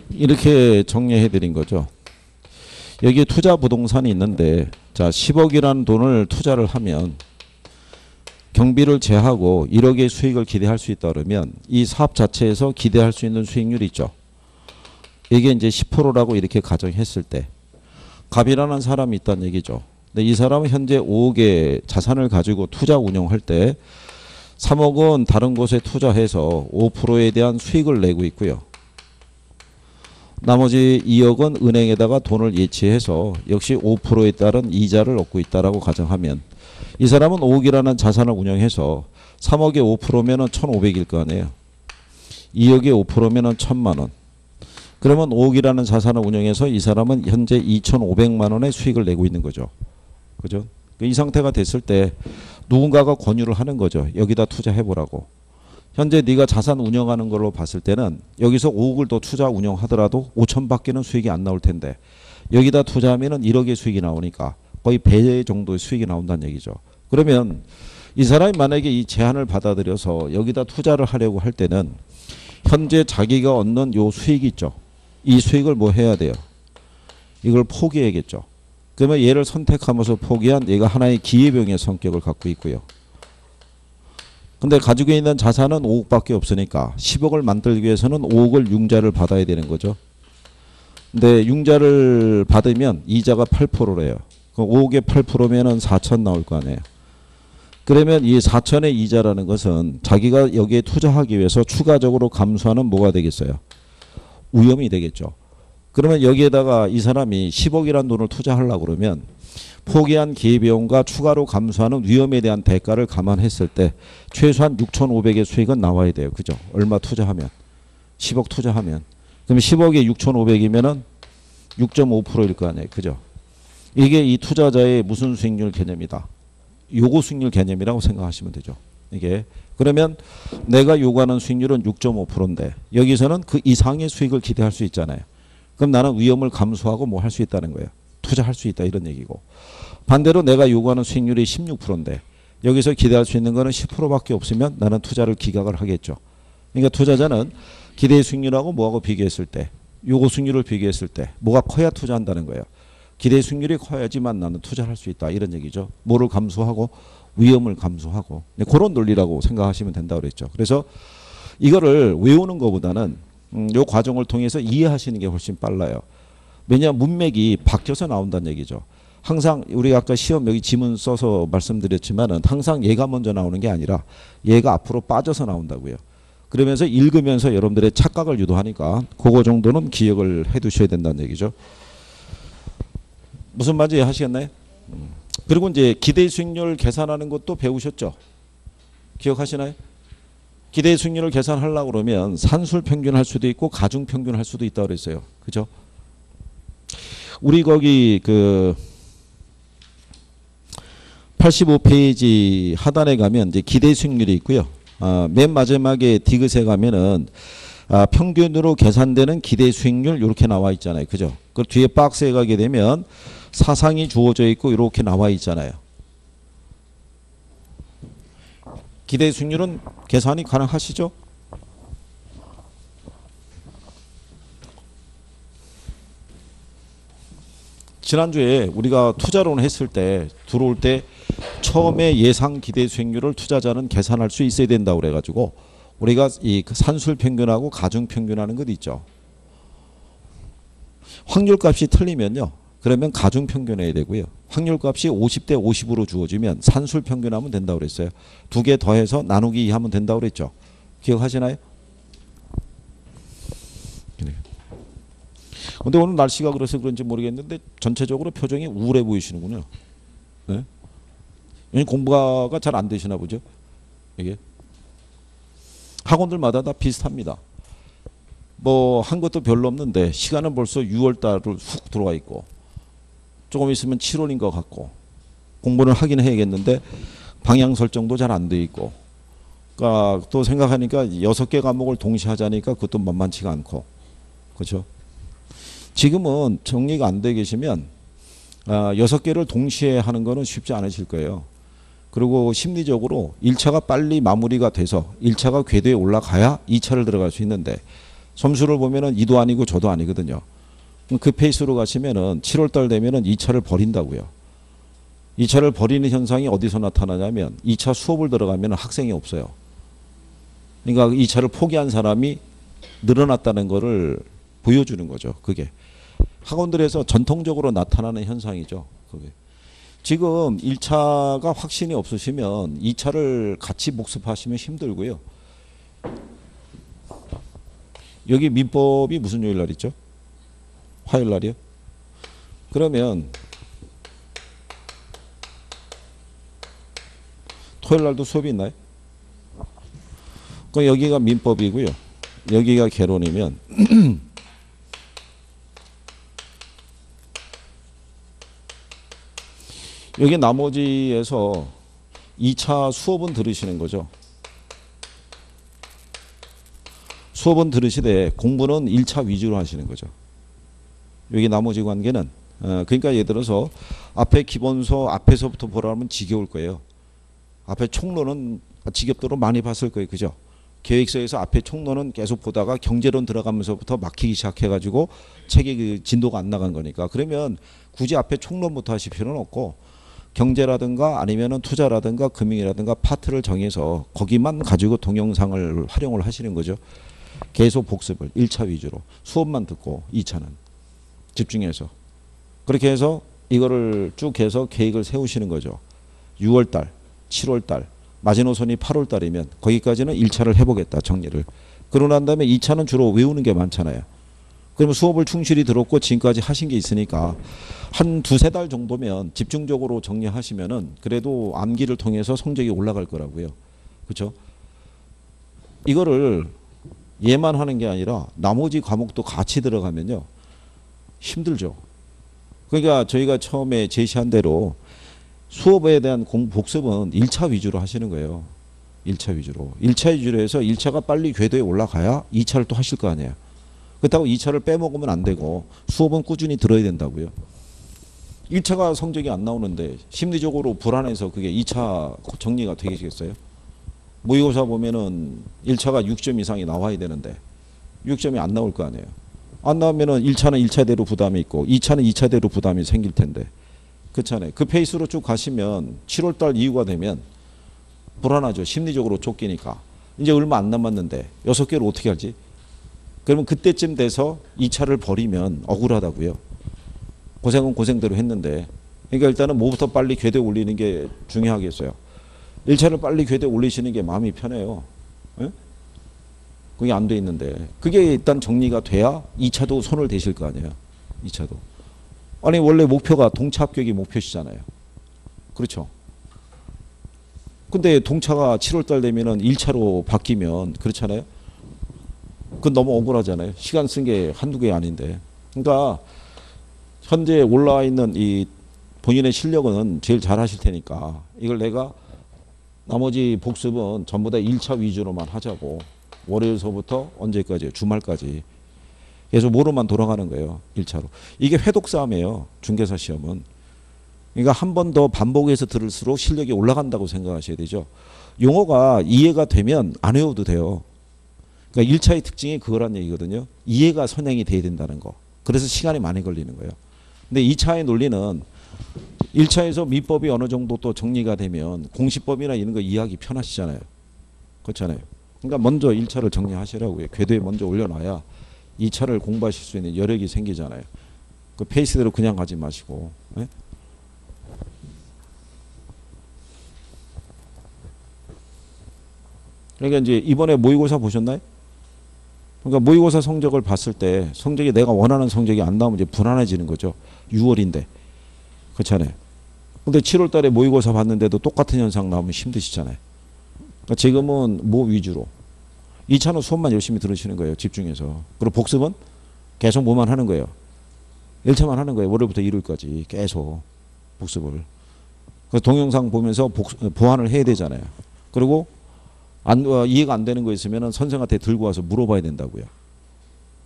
이렇게 정리해 드린 거죠. 여기 투자 부동산이 있는데, 자, 10억이라는 돈을 투자를 하면 경비를 제하고 1억의 수익을 기대할 수 있다 그러면 이 사업 자체에서 기대할 수 있는 수익률이 있죠. 이게 이제 10%라고 이렇게 가정했을 때 갑이라는 사람이 있다는 얘기죠. 근데 이 사람은 현재 5억의 자산을 가지고 투자 운용할 때 3억은 다른 곳에 투자해서 5%에 대한 수익을 내고 있고요. 나머지 2억은 은행에다가 돈을 예치해서 역시 5%에 따른 이자를 얻고 있다라고 가정하면 이 사람은 5억이라는 자산을 운영해서 3억에 5%면은 1,500일 거 아니에요. 2억에 5%면은 1,000만 원. 그러면 5억이라는 자산을 운영해서 이 사람은 현재 2,500만 원의 수익을 내고 있는 거죠. 그죠? 이 상태가 됐을 때 누군가가 권유를 하는 거죠. 여기다 투자해보라고. 현재 네가 자산 운영하는 걸로 봤을 때는 여기서 5억을 더 투자 운영하더라도 5천밖에는 수익이 안 나올 텐데 여기다 투자하면은 1억의 수익이 나오니까 거의 배 정도의 수익이 나온다는 얘기죠. 그러면 이 사람이 만약에 이 제안을 받아들여서 여기다 투자를 하려고 할 때는 현재 자기가 얻는 요 수익이 있죠. 이 수익을 뭐 해야 돼요? 이걸 포기해야겠죠. 그러면 얘를 선택하면서 포기한 얘가 하나의 기회병의 성격을 갖고 있고요. 근데 가지고 있는 자산은 5억밖에 없으니까 10억을 만들기 위해서는 5억을 융자를 받아야 되는 거죠. 근데 융자를 받으면 이자가 8%래요. 그럼 5억에 8%면은 4천 나올 거 아니에요. 그러면 이 4천의 이자라는 것은 자기가 여기에 투자하기 위해서 추가적으로 감수하는 뭐가 되겠어요? 위험이 되겠죠. 그러면 여기에다가 이 사람이 10억이라는 돈을 투자하려고 그러면 포기한 기회비용과 추가로 감수하는 위험에 대한 대가를 감안했을 때 최소한 6,500의 수익은 나와야 돼요. 그죠? 얼마 투자하면? 10억 투자하면. 그럼 10억에 6,500이면은 6.5%일 거 아니에요. 그죠? 이게 이 투자자의 무슨 수익률 개념이다. 요구 수익률 개념이라고 생각하시면 되죠. 이게. 그러면 내가 요구하는 수익률은 6.5%인데 여기서는 그 이상의 수익을 기대할 수 있잖아요. 그럼 나는 위험을 감수하고 뭐 할 수 있다는 거예요. 투자할 수 있다 이런 얘기고. 반대로 내가 요구하는 수익률이 16%인데 여기서 기대할 수 있는 거는 10%밖에 없으면 나는 투자를 기각을 하겠죠. 그러니까 투자자는 기대 수익률하고 뭐하고 비교했을 때 요구 수익률을 비교했을 때 뭐가 커야 투자한다는 거예요. 기대 수익률이 커야지만 나는 투자를 할 수 있다 이런 얘기죠. 뭐를 감수하고 위험을 감수하고 그런 논리라고 생각하시면 된다고 그랬죠. 그래서 이거를 외우는 것보다는 이 과정을 통해서 이해하시는 게 훨씬 빨라요. 왜냐하면 문맥이 바뀌어서 나온다는 얘기죠. 항상 우리가 아까 시험 여기 지문 써서 말씀드렸지만은 항상 얘가 먼저 나오는 게 아니라 얘가 앞으로 빠져서 나온다고요. 그러면서 읽으면서 여러분들의 착각을 유도하니까 그거 정도는 기억을 해 두셔야 된다는 얘기죠. 무슨 말인지 이해하시겠나요? 그리고 이제 기대 수익률 계산하는 것도 배우셨죠? 기억하시나요? 기대 수익률을 계산하려고 그러면 산술 평균 할 수도 있고 가중 평균 할 수도 있다고 그랬어요. 그죠? 우리 거기 그 85페이지 하단에 가면 이제 기대 수익률이 있고요. 맨 마지막에 디귿에 가면은 평균으로 계산되는 기대 수익률 이렇게 나와 있잖아요. 그죠? 그 뒤에 박스에 가게 되면 사상이 주어져 있고 이렇게 나와 있잖아요. 기대 수익률은 계산이 가능하시죠? 지난주에 우리가 투자론 했을 때 들어올 때 처음에 예상 기대 수익률을 투자자는 계산할 수 있어야 된다고 그래가지고 우리가 이 산술 평균하고 가중 평균하는 것 있죠. 확률값이 틀리면요. 그러면 가중 평균해야 되고요. 확률값이 50대 50으로 주어지면 산술 평균하면 된다고 그랬어요. 두 개 더해서 나누기 2 하면 된다고 그랬죠. 기억하시나요? 근데 오늘 날씨가 그래서 그런지 모르겠는데 전체적으로 표정이 우울해 보이시는군요. 네? 공부가 잘 안 되시나 보죠. 이게 학원들마다 다 비슷합니다. 뭐 한 것도 별로 없는데 시간은 벌써 6월 달을 훅 들어와 있고 조금 있으면 7월인 것 같고 공부를 하긴 해야겠는데 방향 설정도 잘 안 돼 있고 그러니까 또 생각하니까 6개 과목을 동시에 하자니까 그것도 만만치가 않고 그렇죠. 지금은 정리가 안 돼 계시면 6개를 동시에 하는 거는 쉽지 않으실 거예요. 그리고 심리적으로 1차가 빨리 마무리가 돼서 1차가 궤도에 올라가야 2차를 들어갈 수 있는데 점수를 보면은 2도 아니고 저도 아니거든요. 그 페이스로 가시면은 7월달 되면은 2차를 버린다고요. 2차를 버리는 현상이 어디서 나타나냐면 2차 수업을 들어가면 학생이 없어요. 그러니까 2차를 포기한 사람이 늘어났다는 거를 보여주는 거죠. 그게 학원들에서 전통적으로 나타나는 현상이죠. 그게 지금 1차가 확신이 없으시면 2차를 같이 복습하시면 힘들고요. 여기 민법이 무슨 요일 날 있죠? 화요일 날이요? 그러면 토요일 날도 수업이 있나요? 그럼 여기가 민법이고요. 여기가 개론이면 여기 나머지에서 2차 수업은 들으시는 거죠. 수업은 들으시되 공부는 1차 위주로 하시는 거죠. 여기 나머지 관계는 그러니까 예를 들어서 앞에 기본서 앞에서부터 보라면 지겨울 거예요. 앞에 총론은 지겹도록 많이 봤을 거예요. 그죠? 계획서에서 앞에 총론은 계속 보다가 경제론 들어가면서부터 막히기 시작해가지고 책의 그 진도가 안 나간 거니까. 그러면 굳이 앞에 총론부터 하실 필요는 없고 경제라든가 아니면은 투자라든가 금융이라든가 파트를 정해서 거기만 가지고 동영상을 활용을 하시는 거죠. 계속 복습을 1차 위주로 수업만 듣고 2차는 집중해서 그렇게 해서 이거를 쭉 해서 계획을 세우시는 거죠. 6월달, 7월달, 마지노선이 8월달이면 거기까지는 1차를 해보겠다 정리를. 그러고 난 다음에 2차는 주로 외우는 게 많잖아요. 그러면 수업을 충실히 들었고 지금까지 하신 게 있으니까 한 두세 달 정도면 집중적으로 정리하시면은 그래도 암기를 통해서 성적이 올라갈 거라고요. 그렇죠? 이거를 얘만 하는 게 아니라 나머지 과목도 같이 들어가면요. 힘들죠. 그러니까 저희가 처음에 제시한 대로 수업에 대한 복습은 1차 위주로 하시는 거예요. 1차 위주로. 1차 위주로 해서 1차가 빨리 궤도에 올라가야 2차를 또 하실 거 아니에요. 그렇다고 2차를 빼먹으면 안 되고 수업은 꾸준히 들어야 된다고요. 1차가 성적이 안 나오는데 심리적으로 불안해서 그게 2차 정리가 되겠어요? 모의고사 보면은 1차가 6점 이상이 나와야 되는데 6점이 안 나올 거 아니에요. 안 나오면은 1차는 1차대로 부담이 있고 2차는 2차대로 부담이 생길 텐데 그렇잖아요. 그 페이스로 쭉 가시면 7월달 이후가 되면 불안하죠. 심리적으로 쫓기니까. 이제 얼마 안 남았는데 6개를 어떻게 하지? 그러면 그때쯤 돼서 2차를 버리면 억울하다고요. 고생은 고생대로 했는데. 그러니까 일단은 뭐부터 빨리 궤도에 올리는 게 중요하겠어요. 1차를 빨리 궤도에 올리시는 게 마음이 편해요. 예? 그게 안 돼 있는데. 그게 일단 정리가 돼야 2차도 손을 대실 거 아니에요. 2차도. 아니 원래 목표가 동차 합격이 목표시잖아요. 그렇죠. 근데 동차가 7월달 되면은 1차로 바뀌면 그렇잖아요. 그건 너무 억울하잖아요. 시간 쓴 게 한두 개 아닌데. 그러니까 현재 올라와 있는 이 본인의 실력은 제일 잘 하실 테니까 이걸 내가 나머지 복습은 전부 다 1차 위주로만 하자고. 월요일서부터 언제까지? 주말까지. 계속 뭐로만 돌아가는 거예요. 1차로. 이게 회독 싸움이에요. 중개사 시험은. 그러니까 한 번 더 반복해서 들을수록 실력이 올라간다고 생각하셔야 되죠. 용어가 이해가 되면 안 외워도 돼요. 그러니까 1차의 특징이 그거란 얘기거든요. 이해가 선행이 돼야 된다는 거. 그래서 시간이 많이 걸리는 거예요. 근데 2차의 논리는 1차에서 민법이 어느 정도 또 정리가 되면 공시법이나 이런 거 이해하기 편하시잖아요. 그렇잖아요. 그러니까 먼저 1차를 정리하시라고요. 궤도에 먼저 올려놔야 2차를 공부하실 수 있는 여력이 생기잖아요. 그 페이스대로 그냥 가지 마시고. 네? 그러니까 이제 이번에 모의고사 보셨나요? 그러니까 모의고사 성적을 봤을 때 성적이 내가 원하는 성적이 안 나오면 이제 불안해지는 거죠. 6월인데. 그렇잖아요. 근데 7월 달에 모의고사 봤는데도 똑같은 현상 나오면 힘드시잖아요. 그러니까 지금은 뭐 위주로. 2차는 수업만 열심히 들으시는 거예요. 집중해서. 그리고 복습은 계속 뭐만 하는 거예요. 1차만 하는 거예요. 월요일부터 일요일까지 계속 복습을. 그래서 동영상 보면서 보완을 해야 되잖아요. 그리고 이해가 안 되는 거 있으면 선생한테 들고 와서 물어봐야 된다고요.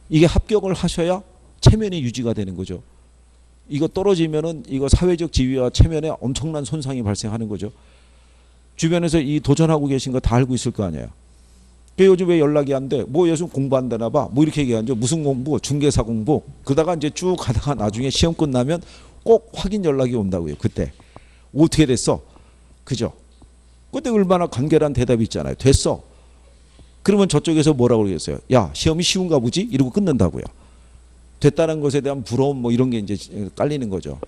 이게 합격을 하셔야 체면이 유지가 되는 거죠. 이거 떨어지면은 이거 사회적 지위와 체면에 엄청난 손상이 발생하는 거죠. 주변에서 이 도전하고 계신 거 다 알고 있을 거 아니에요. 요즘 왜 연락이 안 돼? 뭐 요즘 공부 안 되나 봐. 뭐 이렇게 얘기하죠. 무슨 공부? 중개사 공부. 그러다가 이제 쭉 가다가 나중에 시험 끝나면 꼭 확인 연락이 온다고요. 그때. 어떻게 됐어? 그죠? 그때 얼마나 간결한 대답이 있잖아요. 됐어. 그러면 저쪽에서 뭐라고 그러겠어요? 야, 시험이 쉬운가 보지? 이러고 끝낸다고요. 됐다는 것에 대한 부러움 뭐 이런 게 이제 깔리는 거죠.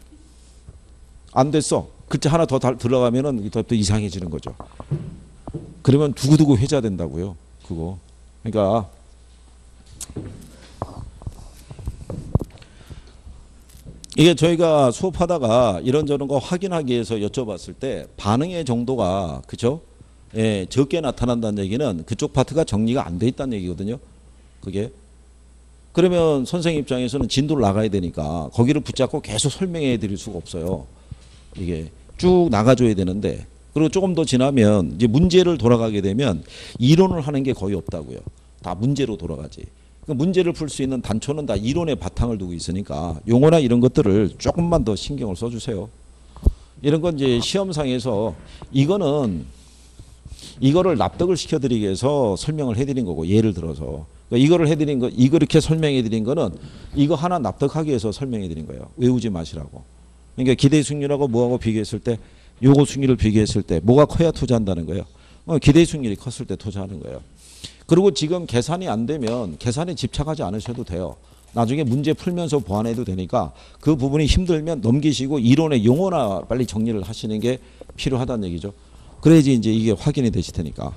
안 됐어. 글자 하나 더 들어가면은 더 이상해지는 거죠. 그러면 두고두고 회자된다고요. 그거. 그러니까 이게 저희가 수업하다가 이런저런 거 확인하기 위해서 여쭤봤을 때 반응의 정도가 그죠? 예, 적게 나타난다는 얘기는 그쪽 파트가 정리가 안 돼 있다는 얘기거든요. 그게. 그러면 선생님 입장에서는 진도를 나가야 되니까 거기를 붙잡고 계속 설명해 드릴 수가 없어요. 이게 쭉 나가줘야 되는데 그리고 조금 더 지나면 이제 문제를 돌아가게 되면 이론을 하는 게 거의 없다고요. 다 문제로 돌아가지. 그러니까 문제를 풀 수 있는 단초는 다 이론의 바탕을 두고 있으니까 용어나 이런 것들을 조금만 더 신경을 써주세요. 이런 건 이제 시험상에서 이거를 납득을 시켜드리기 위해서 설명을 해드린 거고 예를 들어서 그러니까 이거를 해드린 거 이렇게 설명해드린 거는 이거 하나 납득하기 위해서 설명해드린 거예요. 외우지 마시라고. 그러니까 기대 승률하고 뭐하고 비교했을 때 요거 승률을 비교했을 때 뭐가 커야 투자한다는 거예요. 기대 승률이 컸을 때 투자하는 거예요. 그리고 지금 계산이 안 되면 계산에 집착하지 않으셔도 돼요. 나중에 문제 풀면서 보완해도 되니까 그 부분이 힘들면 넘기시고 이론의 용어나 빨리 정리를 하시는 게 필요하다는 얘기죠. 그래야지 이제 이게 확인이 되실 테니까.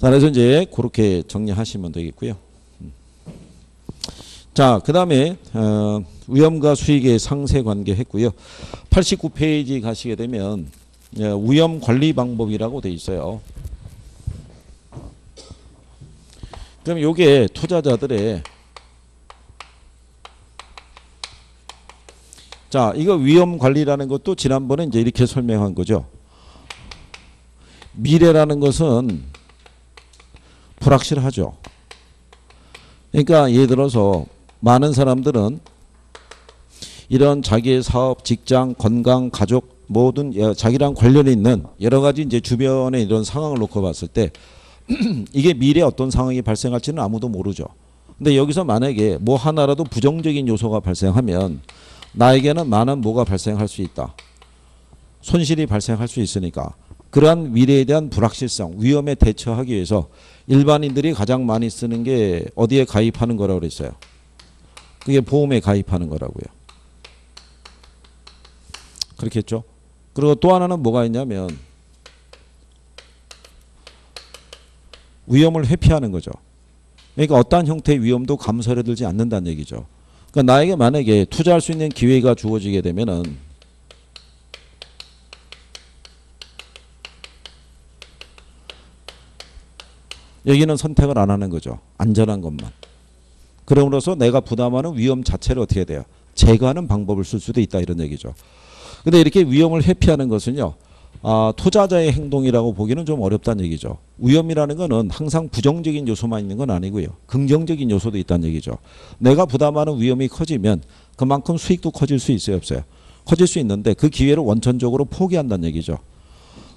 그래서 이제 그렇게 정리하시면 되겠고요. 자, 그 다음에 위험과 수익의 상세관계 했고요. 89페이지 가시게 되면 위험 관리 방법이라고 돼 있어요. 그럼 요게 투자자들의 자, 이거 위험 관리라는 것도 지난번에 이제 이렇게 설명한 거죠. 미래라는 것은 불확실하죠. 그러니까 예를 들어서 많은 사람들은 이런 자기의 사업, 직장, 건강, 가족 모든 자기랑 관련이 있는 여러 가지 이제 주변의 이런 상황을 놓고 봤을 때 이게 미래에 어떤 상황이 발생할지는 아무도 모르죠. 근데 여기서 만약에 뭐 하나라도 부정적인 요소가 발생하면 나에게는 많은 뭐가 발생할 수 있다. 손실이 발생할 수 있으니까 그러한 미래에 대한 불확실성, 위험에 대처하기 위해서 일반인들이 가장 많이 쓰는 게 어디에 가입하는 거라고 그랬어요. 그게 보험에 가입하는 거라고요. 그렇겠죠. 그리고 또 하나는 뭐가 있냐면 위험을 회피하는 거죠. 그러니까 어떠한 형태의 위험도 감수하려 들지 않는다는 얘기죠. 그러니까 나에게 만약에 투자할 수 있는 기회가 주어지게 되면은 여기는 선택을 안 하는 거죠. 안전한 것만. 그럼으로써 내가 부담하는 위험 자체를 어떻게 돼요? 제거하는 방법을 쓸 수도 있다 이런 얘기죠. 근데 이렇게 위험을 회피하는 것은요. 투자자의 행동이라고 보기는 좀 어렵다는 얘기죠. 위험이라는 것은 항상 부정적인 요소만 있는 건 아니고요. 긍정적인 요소도 있다는 얘기죠. 내가 부담하는 위험이 커지면 그만큼 수익도 커질 수 있어요, 없어요? 커질 수 있는데 그 기회를 원천적으로 포기한다는 얘기죠.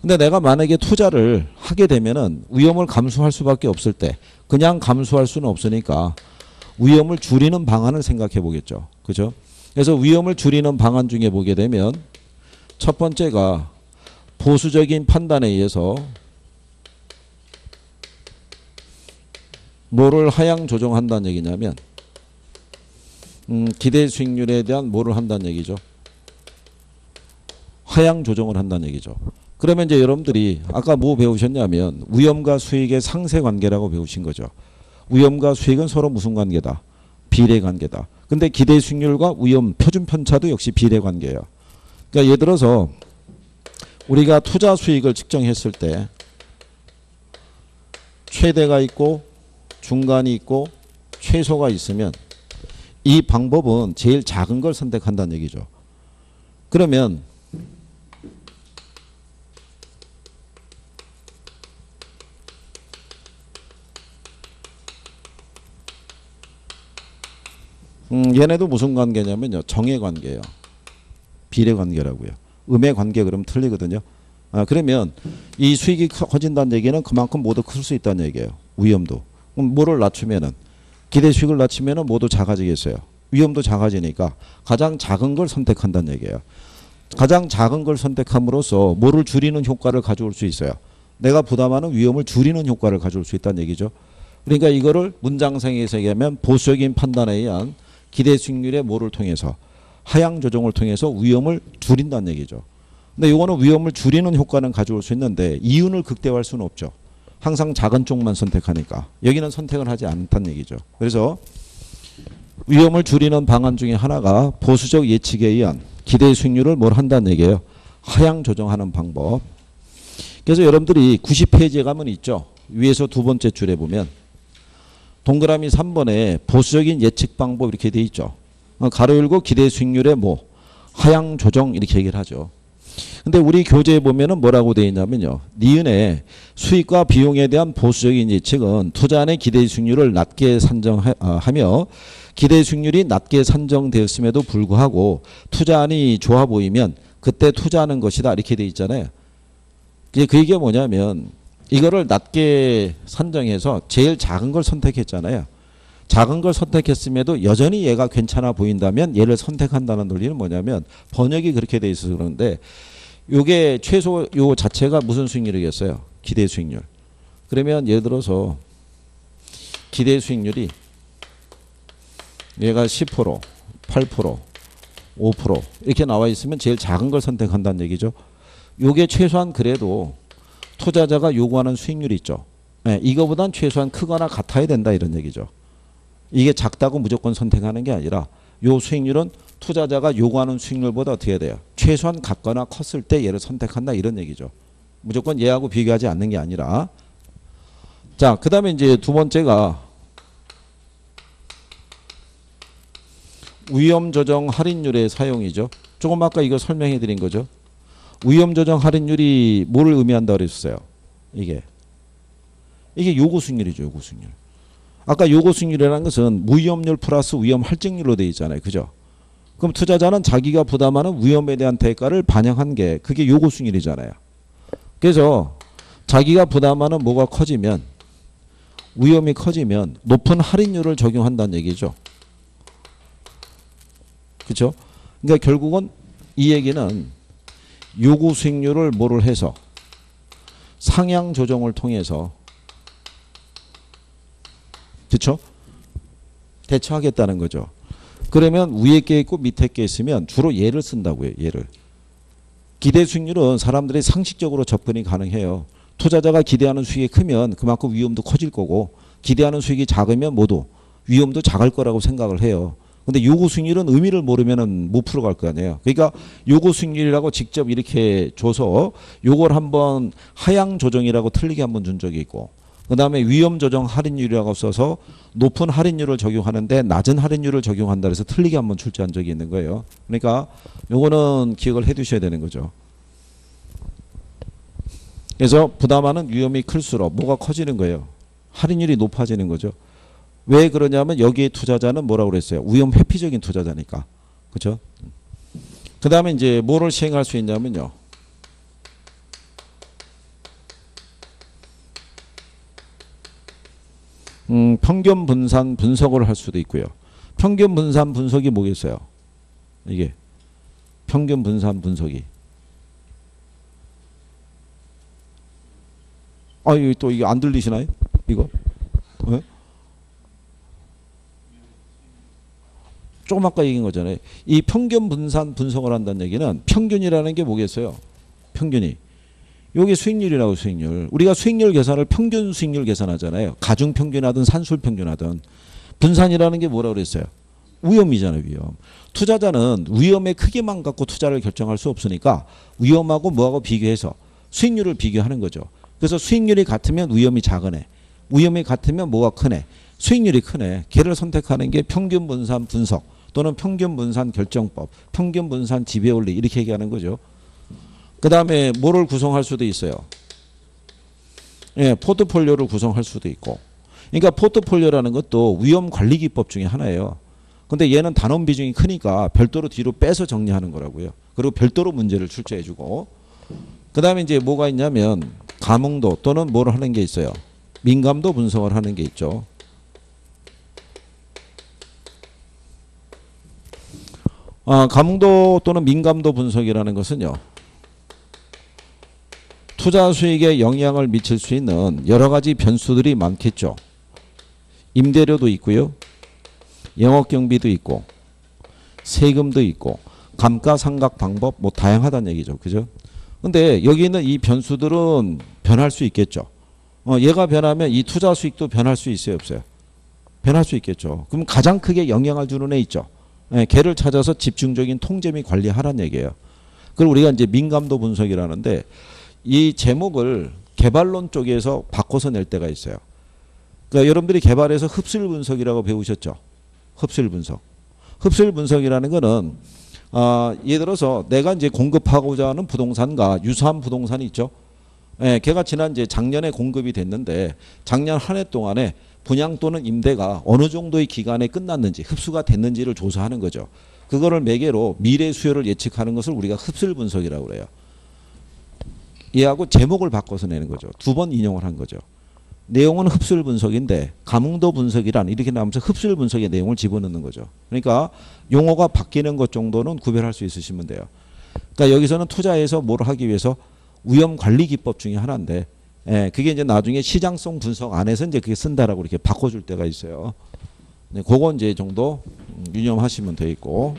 근데 내가 만약에 투자를 하게 되면은 위험을 감수할 수밖에 없을 때 그냥 감수할 수는 없으니까 위험을 줄이는 방안을 생각해 보겠죠. 그죠? 그래서 위험을 줄이는 방안 중에 보게 되면 첫 번째가 보수적인 판단에 의해서 뭐를 하향 조정한다는 얘기냐면 기대 수익률에 대한 뭐를 한다는 얘기죠. 하향 조정을 한다는 얘기죠. 그러면 이제 여러분들이 아까 뭐 배우셨냐면 위험과 수익의 상세 관계라고 배우신 거죠. 위험과 수익은 서로 무슨 관계다? 비례 관계다. 근데 기대 수익률과 위험 표준 편차도 역시 비례 관계예요. 그러니까 예를 들어서 우리가 투자 수익을 측정했을 때 최대가 있고 중간이 있고 최소가 있으면 이 방법은 제일 작은 걸 선택한다는 얘기죠. 그러면 얘네도 무슨 관계냐면요. 정의 관계예요. 비례 관계라고요. 음의 관계 그러면 틀리거든요. 그러면 이 수익이 커진다는 얘기는 그만큼 모두 클 수 있다는 얘기예요. 위험도. 그럼 뭐를 낮추면은 기대 수익을 낮추면은 모두 작아지겠어요. 위험도 작아지니까 가장 작은 걸 선택한다는 얘기예요. 가장 작은 걸 선택함으로써 뭐를 줄이는 효과를 가져올 수 있어요. 내가 부담하는 위험을 줄이는 효과를 가져올 수 있다는 얘기죠. 그러니까 이거를 문장상에서 얘기하면 보수적인 판단에 의한 기대 수익률의 뭐를 통해서 하향 조정을 통해서 위험을 줄인다는 얘기죠. 근데 이거는 위험을 줄이는 효과는 가져올 수 있는데 이윤을 극대화할 수는 없죠. 항상 작은 쪽만 선택하니까. 여기는 선택을 하지 않다는 얘기죠. 그래서 위험을 줄이는 방안 중에 하나가 보수적 예측에 의한 기대 수익률을 뭘 한다는 얘기예요. 하향 조정하는 방법. 그래서 여러분들이 90페이지에 가면 있죠. 위에서 두 번째 줄에 보면 동그라미 3번에 보수적인 예측 방법 이렇게 돼 있죠. 가로 열고 기대 수익률의 뭐 하향 조정 이렇게 얘기를 하죠. 근데 우리 교재에 보면은 뭐라고 되어 있냐면요. 니은의 수익과 비용에 대한 보수적인 예측은 투자안의 기대 수익률을 낮게 산정하며 기대 수익률이 낮게 산정되었음에도 불구하고 투자안이 좋아 보이면 그때 투자하는 것이다 이렇게 되어 있잖아요. 그 얘기가 뭐냐면 이거를 낮게 산정해서 제일 작은 걸 선택했잖아요. 작은 걸 선택했음에도 여전히 얘가 괜찮아 보인다면 얘를 선택한다는 논리는 뭐냐면 번역이 그렇게 돼 있어서 그런데 요게 최소 요 자체가 무슨 수익률이겠어요? 기대 수익률. 그러면 예를 들어서 기대 수익률이 얘가 10%, 8%, 5% 이렇게 나와 있으면 제일 작은 걸 선택한다는 얘기죠. 요게 최소한 그래도 투자자가 요구하는 수익률이 있죠. 네, 이거보단 최소한 크거나 같아야 된다 이런 얘기죠. 이게 작다고 무조건 선택하는 게 아니라 요 수익률은 투자자가 요구하는 수익률보다 어떻게 해야 돼요? 최소한 같거나 컸을 때 얘를 선택한다 이런 얘기죠. 무조건 얘하고 비교하지 않는 게 아니라. 자, 그 다음에 이제 두 번째가 위험 조정 할인율의 사용이죠. 조금 아까 이거 설명해 드린 거죠. 위험 조정 할인율이 뭐를 의미한다고 그랬어요? 이게 요구 수익률이죠. 요구 수익률. 아까 요구 수익률이라는 것은 무위험률 플러스 위험 할증률로 되어 있잖아요. 그죠? 그럼 투자자는 자기가 부담하는 위험에 대한 대가를 반영한 게 그게 요구 수익률이잖아요. 그래서 자기가 부담하는 뭐가 커지면 위험이 커지면 높은 할인율을 적용한다는 얘기죠. 그렇죠? 그러니까 결국은 이 얘기는 요구 수익률을 뭐를 해서 상향 조정을 통해서 그렇죠? 대처하겠다는 거죠. 그러면 위에 게 있고 밑에 게 있으면 주로 얘를 쓴다고요. 얘를. 기대 수익률은 사람들이 상식적으로 접근이 가능해요. 투자자가 기대하는 수익이 크면 그만큼 위험도 커질 거고 기대하는 수익이 작으면 모두 위험도 작을 거라고 생각을 해요. 근데 요구 수익률은 의미를 모르면은 못 풀어갈 거 아니에요. 그러니까 요구 수익률이라고 직접 이렇게 줘서 요걸 한번 하향 조정이라고 틀리게 한번 준 적이 있고 그 다음에 위험 조정 할인율이라고 써서 높은 할인율을 적용하는데 낮은 할인율을 적용한다 해서 틀리게 한번 출제한 적이 있는 거예요. 그러니까 요거는 기억을 해 두셔야 되는 거죠. 그래서 부담하는 위험이 클수록 뭐가 커지는 거예요? 할인율이 높아지는 거죠. 왜 그러냐면 여기에 투자자는 뭐라고 그랬어요? 위험 회피적인 투자자니까. 그렇죠? 그 다음에 이제 뭐를 시행할 수 있냐면요. 평균 분산 분석을 할 수도 있고요. 평균 분산 분석이 뭐겠어요? 이게 평균 분산 분석이. 이거 또 이게 안 들리시나요? 이거? 네? 조금 아까 얘기한 거잖아요. 이 평균 분산 분석을 한다는 얘기는 평균이라는 게 뭐겠어요? 평균이. 여기 수익률이라고 수익률. 우리가 수익률 계산을 평균 수익률 계산하잖아요. 가중 평균하든 산술 평균하든. 분산이라는 게 뭐라고 그랬어요? 위험이잖아요. 위험. 투자자는 위험의 크기만 갖고 투자를 결정할 수 없으니까 위험하고 뭐하고 비교해서 수익률을 비교하는 거죠. 그래서 수익률이 같으면 위험이 작으네. 위험이 같으면 뭐가 크네. 수익률이 크네. 걔를 선택하는 게 평균 분산 분석 또는 평균 분산 결정법, 평균 분산 지배 원리 이렇게 얘기하는 거죠. 그 다음에 뭐를 구성할 수도 있어요. 예, 포트폴리오를 구성할 수도 있고. 그러니까 포트폴리오라는 것도 위험 관리 기법 중에 하나예요. 근데 얘는 단원 비중이 크니까 별도로 뒤로 빼서 정리하는 거라고요. 그리고 별도로 문제를 출제해 주고. 그 다음에 이제 뭐가 있냐면 감흥도 또는 뭐를 하는 게 있어요. 민감도 분석을 하는 게 있죠. 감흥도 또는 민감도 분석이라는 것은요. 투자 수익에 영향을 미칠 수 있는 여러 가지 변수들이 많겠죠. 임대료도 있고요. 영업경비도 있고 세금도 있고 감가상각 방법 뭐 다양하다는 얘기죠. 그죠? 근데 여기 있는 이 변수들은 변할 수 있겠죠. 얘가 변하면 이 투자 수익도 변할 수 있어요, 없어요? 변할 수 있겠죠. 그럼 가장 크게 영향을 주는 애 있죠. 예, 걔를 찾아서 집중적인 통제 및 관리하라는 얘기예요. 그걸 우리가 이제 민감도 분석이라는데 이 제목을 개발론 쪽에서 바꿔서 낼 때가 있어요. 그러니까 여러분들이 개발에서 흡수율 분석이라고 배우셨죠. 흡수율 분석. 흡수율 분석이라는 거는 예를 들어서 내가 이제 공급하고자 하는 부동산과 유사한 부동산이 있죠. 예, 걔가 지난 이제 작년에 공급이 됐는데 작년 한 해 동안에 분양 또는 임대가 어느 정도의 기간에 끝났는지 흡수가 됐는지를 조사하는 거죠. 그거를 매개로 미래 수요를 예측하는 것을 우리가 흡수율 분석이라고 그래요. 얘하고 제목을 바꿔서 내는 거죠. 두 번 인용을 한 거죠. 내용은 흡수율 분석인데 감흥도 분석이란 이렇게 나오면서 흡수율 분석의 내용을 집어넣는 거죠. 그러니까 용어가 바뀌는 것 정도는 구별할 수 있으시면 돼요. 그러니까 여기서는 투자에서 뭘 하기 위해서 위험 관리 기법 중에 하나인데, 예, 그게 이제 나중에 시장성 분석 안에서 이제 그게 쓴다라고 이렇게 바꿔줄 때가 있어요. 네, 그거 이제 정도 유념하시면 돼 있고.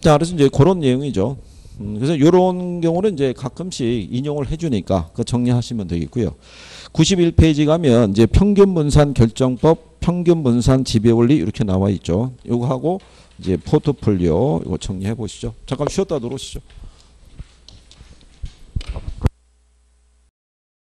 자, 그래서 이제 그런 내용이죠. 그래서 이런 경우는 이제 가끔씩 인용을 해주니까 그 정리하시면 되겠고요. 91페이지 가면 이제 평균 분산 결정법, 평균 분산 지배 원리 이렇게 나와 있죠. 이거 하고 이제 포트폴리오 이거 정리해 보시죠. 잠깐 쉬었다 들어오시죠.